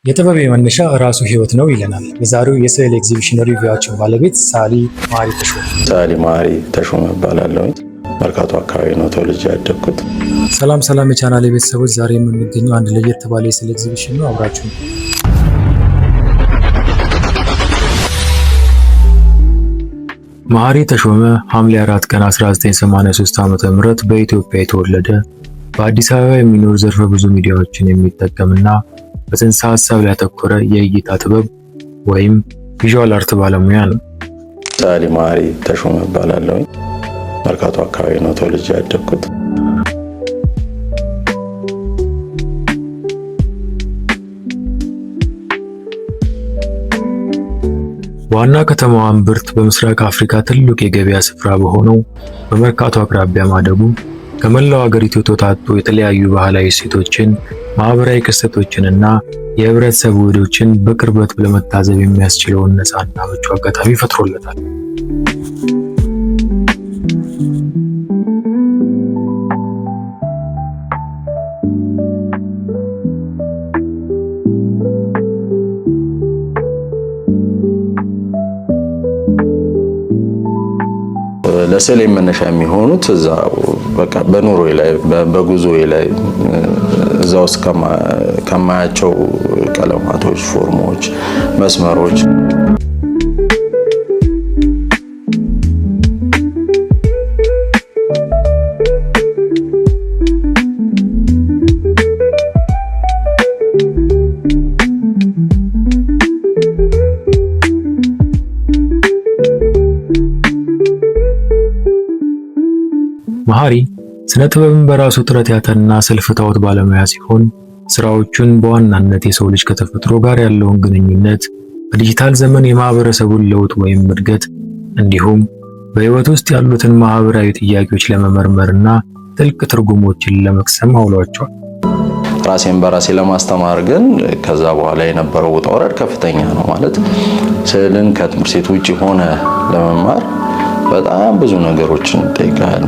የጥበብ መነሻ ራሱ ህይወት ነው ይለናል የዛሬው የስዕል ኤግዚቢሽን ሪቪዋችን ባለቤት ሳሊ ማሪ ተሾመ። ሳሊ ማሪ ተሾመ እባላለሁ። መርካቶ አካባቢ ነው ተወልጄ ያደግኩት። ሰላም የቻናሌ ቤተሰቦች፣ ዛሬ የምንገኘው አንድ ለየት ባለ የስዕል ኤግዚቢሽን ነው። አብራችሁ ማሪ ተሾመ ሐምሌ 4 ቀን 1983 ዓ.ም በኢትዮጵያ የተወለደ በአዲስ አበባ የሚኖር ዘርፈ ብዙ ሚዲያዎችን የሚጠቀምና በጽንሰ ሐሳብ ላይ ያተኮረ የእይታ ጥበብ ወይም ቪዥዋል አርት ባለሙያ ነው። ሳሊ ማሪ ተሾመ እባላለሁ። መርካቶ አካባቢ ነው ተወልጄ ያደግኩት። ዋና ከተማዋ እምብርት በምስራቅ አፍሪካ ትልቅ የገበያ ስፍራ በሆነው በመርካቶ አቅራቢያ ማደጉ ከመላው ሀገሪቱ የተውጣጡ የተለያዩ ባህላዊ እሴቶችን፣ ማህበራዊ ክስተቶችንና የህብረተሰብ ውህዶችን በቅርበት ለመታዘብ የሚያስችለውን ነፃና ምቹ አጋጣሚ ፈጥሮለታል። ለስዕል መነሻ የሚሆኑት እዛ በቃ በኑሮዬ ላይ በጉዞዬ ላይ እዛ ውስጥ ከማያቸው ቀለማቶች፣ ፎርሞች፣ መስመሮች ማሪ ስነ ጥበብን በራሱ ጥረት ያጠና ስልፍታውት ባለሙያ ሲሆን ስራዎቹን በዋናነት የሰው ልጅ ከተፈጥሮ ጋር ያለውን ግንኙነት፣ በዲጂታል ዘመን የማህበረሰቡን ለውጥ ወይም እድገት እንዲሁም በህይወት ውስጥ ያሉትን ማህበራዊ ጥያቄዎች ለመመርመርና ጥልቅ ትርጉሞችን ለመቅሰም አውሏቸዋል። ራሴን በራሴ ለማስተማር ግን ከዛ በኋላ የነበረው ውጣ ውረድ ከፍተኛ ነው። ማለት ስዕልን ከትምህርት ቤት ውጪ ሆነ ለመማር በጣም ብዙ ነገሮችን ይጠይቃል።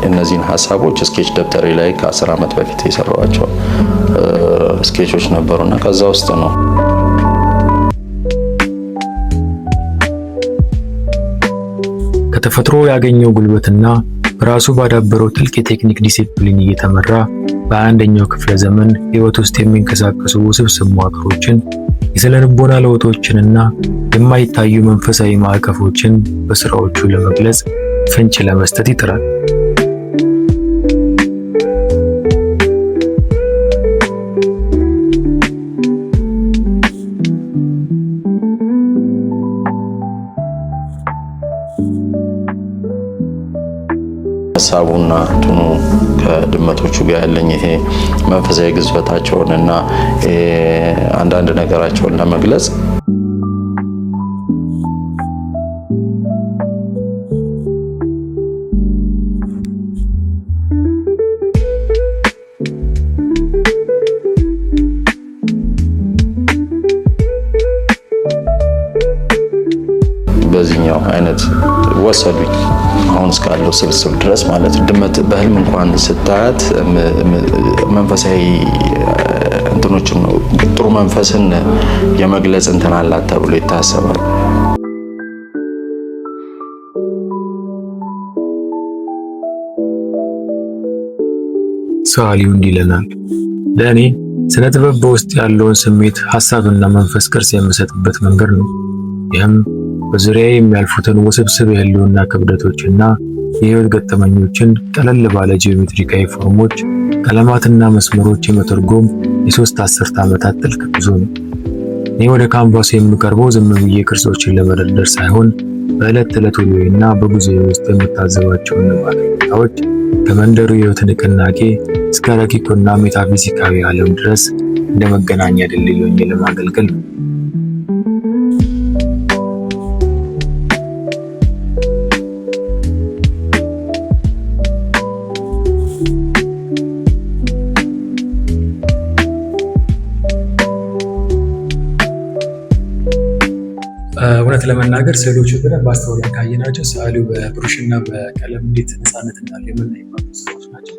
እነዚህን ሐሳቦች ስኬች ደብተሬ ላይ ከ10 ዓመት በፊት የሰራኋቸው ስኬቾች ነበሩና ከዛ ውስጥ ነው ከተፈጥሮ ያገኘው ጉልበትና በራሱ ባዳበረው ጥልቅ የቴክኒክ ዲሲፕሊን እየተመራ በ21ኛው ክፍለ ዘመን ህይወት ውስጥ የሚንቀሳቀሱ ውስብስብ መዋቅሮችን፣ የስነ ልቦና ለውጦችንና የማይታዩ መንፈሳዊ ማዕቀፎችን በስራዎቹ ለመግለጽ ፍንጭ ለመስጠት ይጥራል። ሐሳቡና እንትኑ ከድመቶቹ ጋር ያለኝ ይሄ መንፈሳዊ ግዝበታቸውንና አንዳንድ ነገራቸውን ለመግለጽ በዚህኛው አይነት ወሰዱኝ አሁን እስካለው ስብስብ ድረስ ማለት ድመት በህልም እንኳን ስታያት መንፈሳዊ እንትኖችን ነው ጥሩ መንፈስን የመግለጽ እንትን አላት ተብሎ ይታሰባል። ሰዓሊው እንዲህ ይለናል። ለእኔ ስነ ጥበብ በውስጥ ያለውን ስሜት፣ ሐሳብና መንፈስ ቅርጽ የምሰጥበት መንገድ ነው። ይህም በዙሪያዬ የሚያልፉትን ውስብስብ የህልውና ክብደቶችና የህይወት ገጠመኞችን ቀለል ባለ ጂኦሜትሪካዊ ፎርሞች፣ ቀለማትና መስመሮች የመተርጎም የ3 አስርተ ዓመታት ጥልቅ ጉዞ ነው። እኔ ወደ ካንቫሱ የምቀርበው ዝም ብዬ ቅርጾችን ለመደርደር ሳይሆን በዕለት ተዕለት ውሎዬና በጉዞዬ ውስጥ የምታዘባቸውን ሁኔታዎች ከመንደሩ የህይወት ንቅናቄ እስከ ረቂቁና ሜታፊዚካዊ ዓለም ድረስ እንደ መገናኛ ድልድይ ሆኜ ለማገልገል ነው። ለመናገር ስዕሎቹ በደንብ አስተውለን ካየናቸው ሰዓሊው በብሩሽና በቀለም እንዴት ነፃነት እንዳለው የምናይባቸው ስራዎች ናቸው።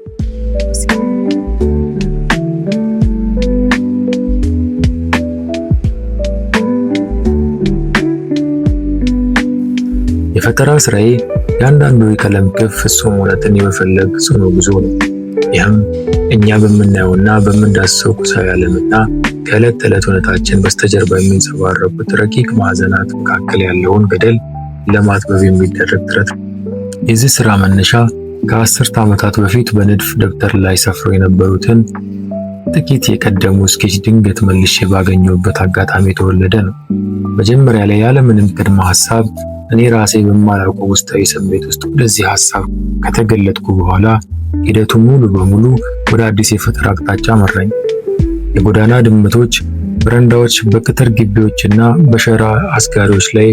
የፈጠራ ስራዬ የአንዳንዱ የቀለም ክፍ ፍጹም እውነትን የመፈለግ ጽኑ ጉዞ ነው። ይህም እኛ በምናየውና በምንዳስሰው ቁሳዊ ዓለምና ከዕለት ተዕለት እውነታችን በስተጀርባ የሚንጸባረቁት ረቂቅ ማዕዘናት መካከል ያለውን ገደል ለማጥበብ የሚደረግ ጥረት ነው። የዚህ ስራ መነሻ ከ10 ዓመታት በፊት በንድፍ ደብተር ላይ ሰፍረው የነበሩትን ጥቂት የቀደሙ ስኬች ድንገት መልሼ ባገኘሁበት አጋጣሚ የተወለደ ነው። መጀመሪያ ላይ ያለምንም ቅድመ ሐሳብ እኔ ራሴ በማላውቀው ውስጣዊ ስሜት ውስጥ ወደዚህ ሐሳብ ከተገለጥኩ በኋላ ሂደቱ ሙሉ በሙሉ ወደ አዲስ የፈጠራ አቅጣጫ መራኝ። የጎዳና ድመቶች፣ በረንዳዎች፣ በቅጥር ግቢዎችና በሸራ አስጋሪዎች ላይ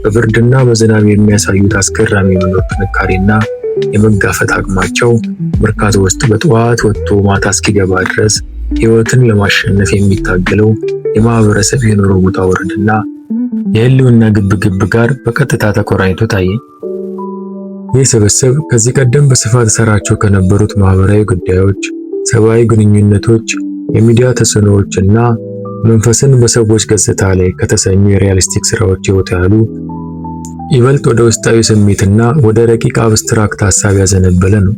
በብርድና በዝናብ የሚያሳዩት አስገራሚ መኖር ጥንካሬና የመጋፈጥ አቅማቸው መርካቶ ውስጥ በጠዋት ወጥቶ ማታ እስኪገባ ድረስ ሕይወትን ለማሸነፍ የሚታገለው የማህበረሰብ የኑሮ ውጣ ውረድና የህልውና ግብግብ ጋር በቀጥታ ተቆራኝቶ ታየኝ። ይህ ስብስብ ከዚህ ቀደም በስፋት ሰራቸው ከነበሩት ማህበራዊ ጉዳዮች፣ ሰብአዊ ግንኙነቶች፣ የሚዲያ ተጽዕኖዎች እና መንፈስን በሰዎች ገጽታ ላይ ከተሰኙ የሪያሊስቲክ ስራዎች ይወጡ ያሉ ይበልጥ ወደ ውስጣዊ ስሜትና ወደ ረቂቅ አብስትራክት ሐሳብ ያዘነበለ ነው።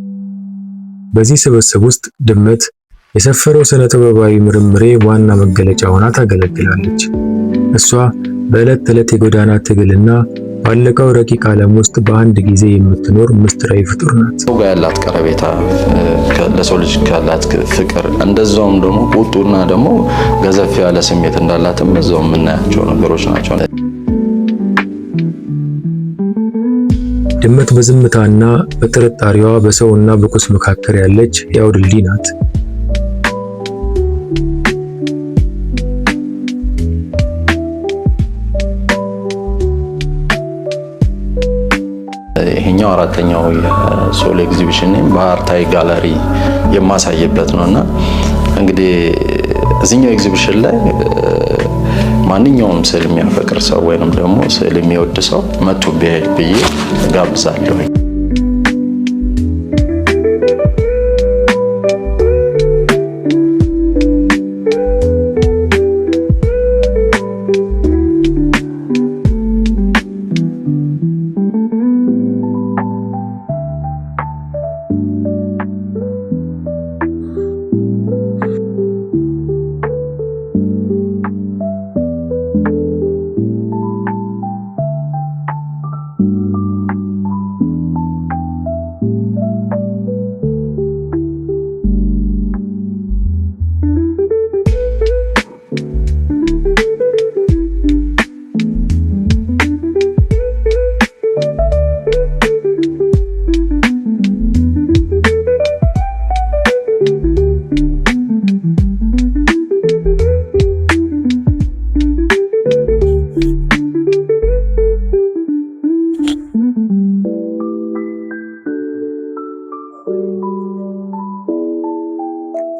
በዚህ ስብስብ ውስጥ ድመት የሰፈረው ስነ ጥበባዊ ምርምሬ ዋና መገለጫ ሆና ታገለግላለች። እሷ በዕለት ተዕለት የጎዳና ትግልና ባለቀው ረቂቅ ዓለም ውስጥ በአንድ ጊዜ የምትኖር ምስጢራዊ ፍጡር ናት። ሰው ጋር ያላት ቀረቤታ፣ ለሰው ልጅ ካላት ፍቅር፣ እንደዛውም ደግሞ ቁጡና ደግሞ ገዘፍ ያለ ስሜት እንዳላትም እዛው የምናያቸው ነገሮች ናቸው። ድመት በዝምታና በጥርጣሬዋ በሰውና በቁስ መካከል ያለች ሕያው ድልድይ ናት። ይሄኛው አራተኛው የሶል ኤግዚቢሽን በአርታይ ጋለሪ የማሳይበት ነውና እንግዲህ እዚህኛው ኤግዚቢሽን ላይ ማንኛውም ስዕል የሚያፈቅር ሰው ወይንም ደግሞ ስዕል የሚወድ ሰው መጥቶ ቢያይ ብዬ ጋብዛለሁ።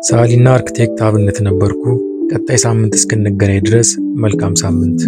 ሰዓሊና አርክቴክት አብነት ነበርኩ። ቀጣይ ሳምንት እስክንገናኝ ድረስ መልካም ሳምንት።